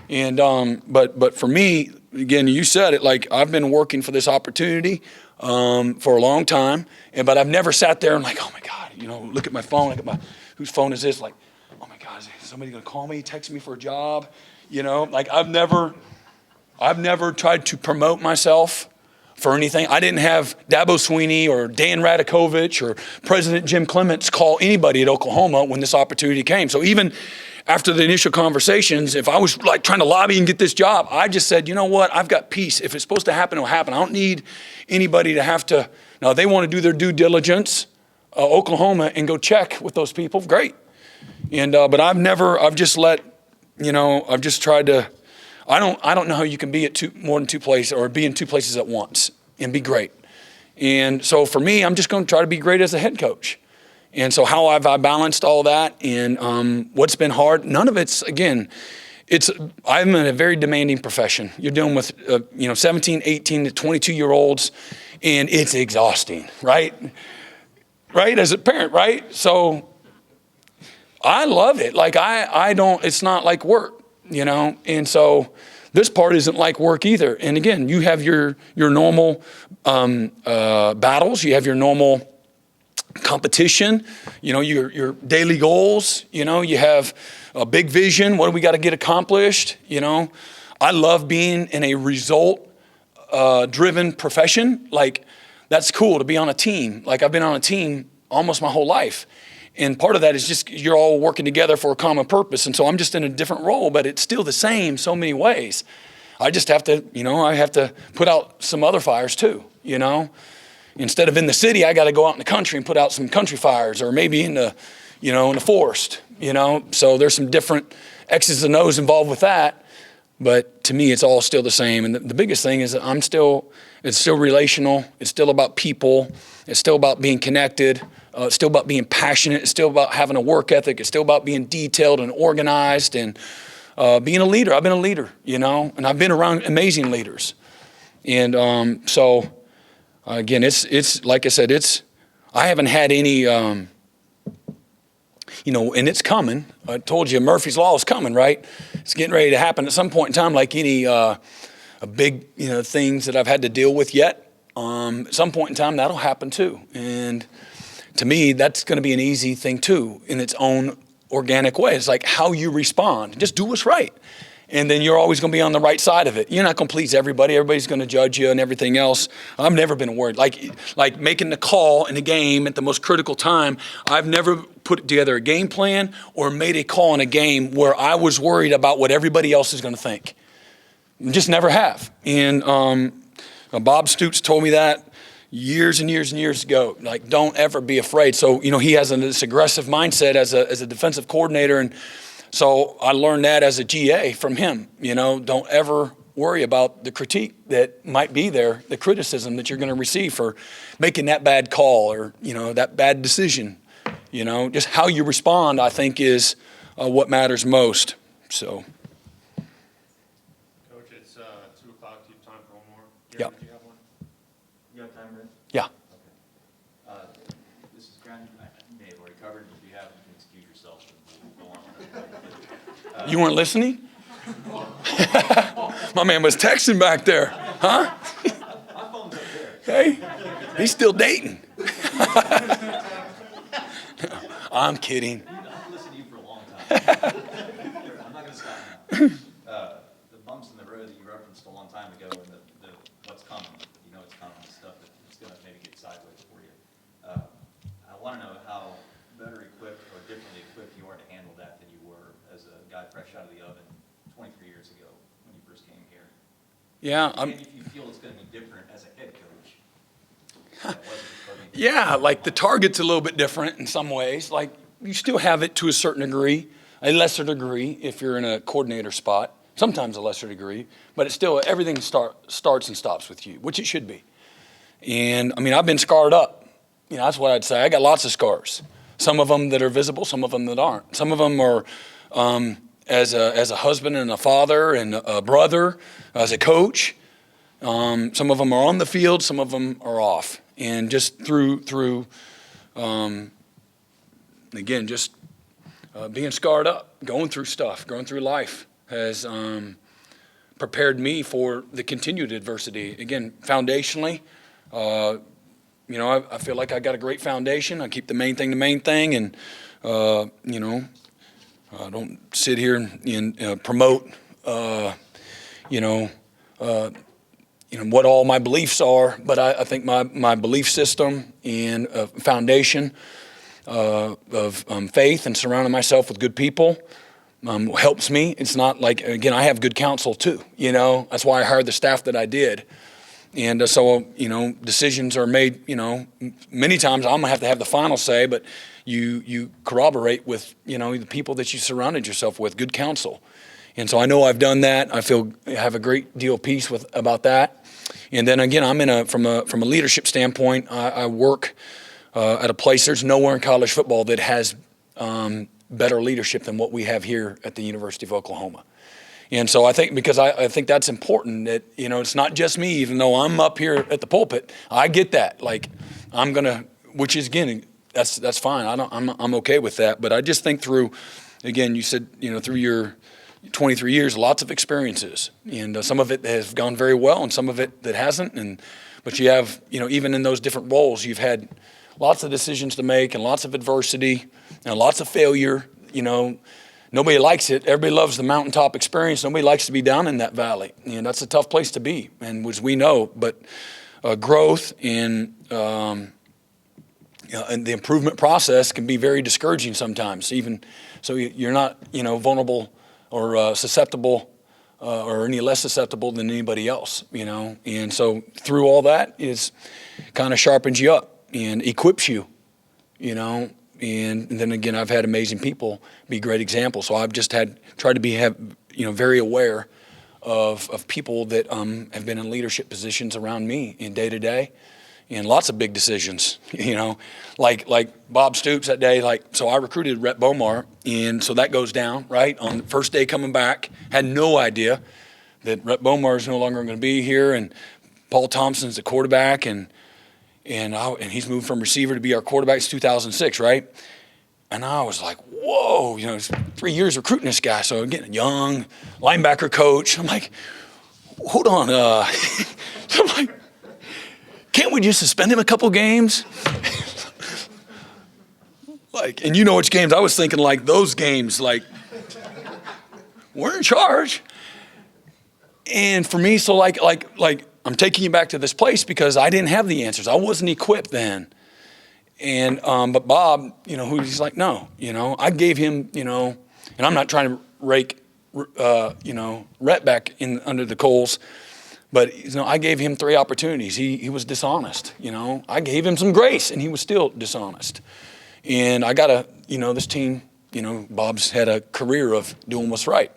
And but for me, again, you said it, like, I've been working for this opportunity for a long time, but I've never sat there and like, oh my God, look at my phone, whose phone is this? Like, oh my God, is somebody gonna call me, text me for a job? Like, I've never tried to promote myself for anything. I didn't have Dabo Sweeney or Dan Radakovich or President Jim Clements call anybody at Oklahoma when this opportunity came. So even after the initial conversations, if I was like trying to lobby and get this job, I just said, you know what, I've got peace. If it's supposed to happen, it'll happen. I don't need anybody to have to, now if they want to do their due diligence, Oklahoma, and go check with those people, great. And, but I've just tried to, I don't know how you can be at more than two places or be in two places at once and be great. And so for me, I'm just going to try to be great as a head coach. And so how have I balanced all that and what's been hard? None of it's, again, I'm in a very demanding profession. You're dealing with, 17, 18 to 22-year-olds, and it's exhausting, right? Right, as a parent, right? So I love it. Like, it's not like work. And so this part isn't like work either. And again, you have your normal battles, you have your normal competition, your daily goals, you have a big vision. What do we got to get accomplished? I love being in a result driven profession. Like, that's cool to be on a team. Like, I've been on a team almost my whole life. And part of that is just you're all working together for a common purpose. And so I'm just in a different role, but it's still the same so many ways. I just have to, I have to put out some other fires too. you know? Instead of in the city, I got to go out in the country and put out some country fires, or maybe in the, you know, in the forest, you know? So there's some different X's and O's involved with that. But to me, it's all still the same. And the biggest thing is that it's still relational. It's still about people. It's still about being connected. It's still about being passionate. It's still about having a work ethic. It's still about being detailed and organized and being a leader. I've been a leader, you know, and I've been around amazing leaders. And so, again, it's like I said, I haven't had any, you know, and it's coming. I told you Murphy's Law is coming, right? It's getting ready to happen at some point in time, like any big, you know, things that I've had to deal with yet. At some point in time, that'll happen too. And to me, that's going to be an easy thing too, in its own organic way. It's like how you respond. Just do what's right. And then you're always going to be on the right side of it. You're not going to please everybody. Everybody's going to judge you and everything else. I've never been worried. Like making the call in a game at the most critical time, I've never put together a game plan or made a call in a game where I was worried about what everybody else is going to think. Just never have. And Bob Stoops told me that years and years and years ago. Like, don't ever be afraid. So, you know, he has this aggressive mindset as a defensive coordinator, and so I learned that as a GA from him. You know, don't ever worry about the critique that might be there, the criticism that you're going to receive for making that bad call or, you know, that bad decision. You know, just how you respond, I think, is what matters most. So. Coach, it's 2 o'clock. Do you have time for one more? Yeah. Do you have one? You have time, Brent? Yeah. Okay. This is kind of, you may have already covered, but if you haven't, you can excuse yourself and we'll go on. You weren't listening? My man was texting back there, huh? My phone's up there. Hey, he's still dating. I'm kidding. I've listened to you for a long time. I'm not going to stop now. The bumps in the road that you referenced a long time ago and the what's coming, you know it's coming, stuff that's going to maybe get sideways for you. I want to know how better equipped or differently equipped you are to handle that than you were as a guy fresh out of the oven 23 years ago when you first came here. Yeah, And if you feel it's going to be different as a head coach. than it was as a coach. yeah, like the target's a little bit different in some ways. Like you still have it to a certain degree, a lesser degree if you're in a coordinator spot, sometimes a lesser degree, but it's still, everything starts and stops with you, which it should be. And I mean, I've been scarred up. You know, that's what I'd say. I got lots of scars. Some of them that are visible, some of them that aren't. Some of them are as a husband and a father and a brother, as a coach. Some of them are on the field, some of them are off. And just through again, just being scarred up, going through stuff, going through life has prepared me for the continued adversity. Again, foundationally, you know, I feel like I got a great foundation. I keep the main thing, and you know, I don't sit here and promote, you know, what all my beliefs are, but I think my belief system and foundation of faith and surrounding myself with good people helps me. It's not like, again, I have good counsel too, you know. That's why I hired the staff that I did. And so, you know, decisions are made, you know, many times I'm going to have the final say, but you corroborate with, you know, the people that you surrounded yourself with, good counsel. And so I know I've done that. I have a great deal of peace about that. And then again, I'm from a leadership standpoint, I work at a place, there's nowhere in college football that has better leadership than what we have here at the University of Oklahoma. And so I think, because I think that's important, that, you know, it's not just me, even though I'm up here at the pulpit, I get that. Like, I'm going to, which is, again, that's fine. I'm okay with that. But I just think through, again, you said, you know, through your 23 years, lots of experiences. And some of it has gone very well and some of it that hasn't. But you have, you know, even in those different roles, you've had lots of decisions to make and lots of adversity and lots of failure, you know. Nobody likes it. Everybody loves the mountaintop experience. Nobody likes to be down in that valley. And that's a tough place to be, and which we know. But growth and the improvement process can be very discouraging sometimes. Even so, you're not, you know, vulnerable or susceptible or any less susceptible than anybody else, you know. And so through all that is kind of sharpens you up and equips you, you know. And then again, I've had amazing people be great examples. So I've just tried to be very aware of people that have been in leadership positions around me in day to day, and lots of big decisions. You know, like Bob Stoops that day. So I recruited Rhett Bomar, and so that goes down right on the first day coming back. Had no idea that Rhett Bomar is no longer going to be here, and Paul Thompson's the quarterback, and he's moved from receiver to be our quarterback. It's 2006, right? And I was like, whoa, you know, it's 3 years recruiting this guy. So again, young linebacker coach. I'm like, hold on. So I'm like, can't we just suspend him a couple games? And you know which games. I was thinking like those games, like we're in charge. And for me, so like I'm taking you back to this place because I didn't have the answers. I wasn't equipped then. And but Bob, you know, he's like, no, you know, I gave him, you know, and I'm not trying to rake, Rhett back in under the coals, but you know, I gave him 3 opportunities. He was dishonest, you know. I gave him some grace, and he was still dishonest. And I got this team, you know, Bob's had a career of doing what's right.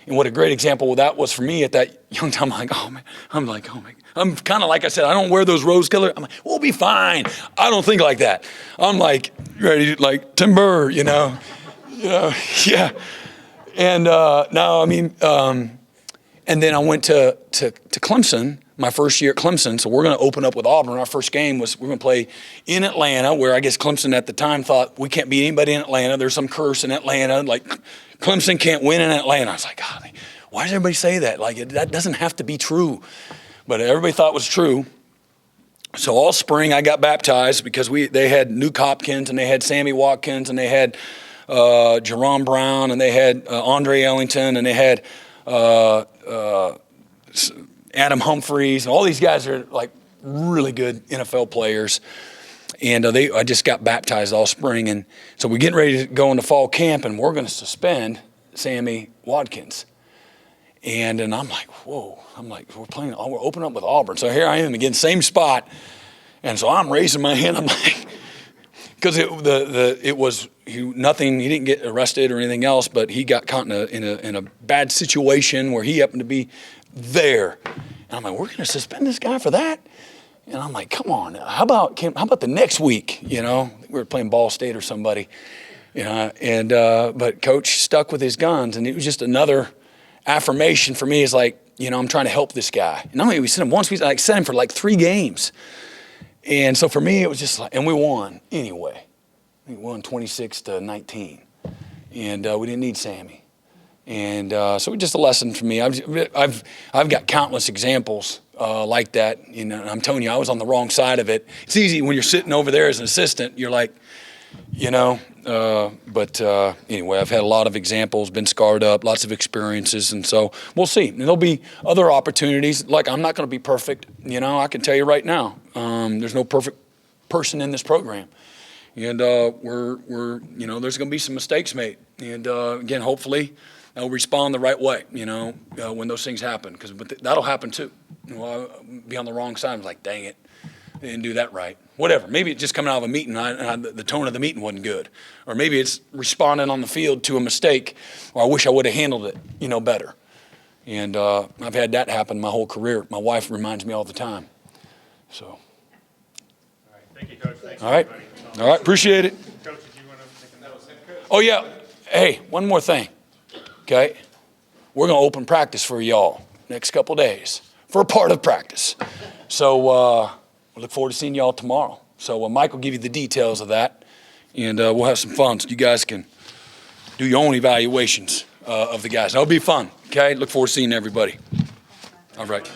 And what a great example of that was for me at that young time. Oh man, I'm kind of like I said, I don't wear those rose color. I'm like, we'll be fine. I don't think like that. I'm like ready to like timber, you know, yeah. And no, I mean, and then I went to Clemson, my first year at Clemson. So we're going to open up with Auburn. Our first game was we're going to play in Atlanta, where I guess Clemson at the time thought we can't beat anybody in Atlanta. There's some curse in Atlanta, like Clemson can't win in Atlanta. I was like, God, why does everybody say that? Like that doesn't have to be true. But everybody thought it was true. So all spring I got baptized because they had Nuke Hopkins, and they had Sammy Watkins, and they had Jerome Brown, and they had Andre Ellington, and they had Adam Humphreys, and all these guys are like really good NFL players. And I just got baptized all spring, and so we're getting ready to go into fall camp, and we're going to suspend Sammy Watkins. And I'm like, whoa! I'm like, we're opening up with Auburn. So here I am again, same spot, and so I'm raising my hand. I'm like, because it was nothing. He didn't get arrested or anything else, but he got caught in a bad situation where he happened to be there. And I'm like, we're going to suspend this guy for that? And I'm like, come on, how about the next week? You know, we were playing Ball State or somebody, you know. And but coach stuck with his guns, and it was just another affirmation for me. Is like, you know, I'm trying to help this guy. And not only we sent him once, we sent him for like 3 games. And so for me, it was just like, and we won anyway. We won 26-19, and we didn't need Sammy. And so it was just a lesson for me. I've got countless examples like that. You know, and I'm telling you, I was on the wrong side of it. It's easy when you're sitting over there as an assistant. You're like, you know. But anyway, I've had a lot of examples, been scarred up, lots of experiences, and so we'll see. And there'll be other opportunities. Like, I'm not going to be perfect. You know, I can tell you right now, there's no perfect person in this program. And we're you know, there's going to be some mistakes made. And again, hopefully, I'll respond the right way, you know, when those things happen. But that'll happen too. You know, I'll be on the wrong side. I'm like, dang it, I didn't do that right. Whatever. Maybe it's just coming out of a meeting, the tone of the meeting wasn't good. Or maybe it's responding on the field to a mistake, or I wish I would have handled it, you know, better. And I've had that happen my whole career. My wife reminds me all the time. So. All right, thank you, Coach. Thanks, all right. everybody. All right, appreciate it. Coach, did you want to make a note? Oh, yeah. Hey, one more thing, okay? We're going to open practice for y'all next couple days for a part of practice. So we look forward to seeing y'all tomorrow. So Mike will give you the details of that, and we'll have some fun so you guys can do your own evaluations of the guys. That'll be fun, okay? Look forward to seeing everybody. All right.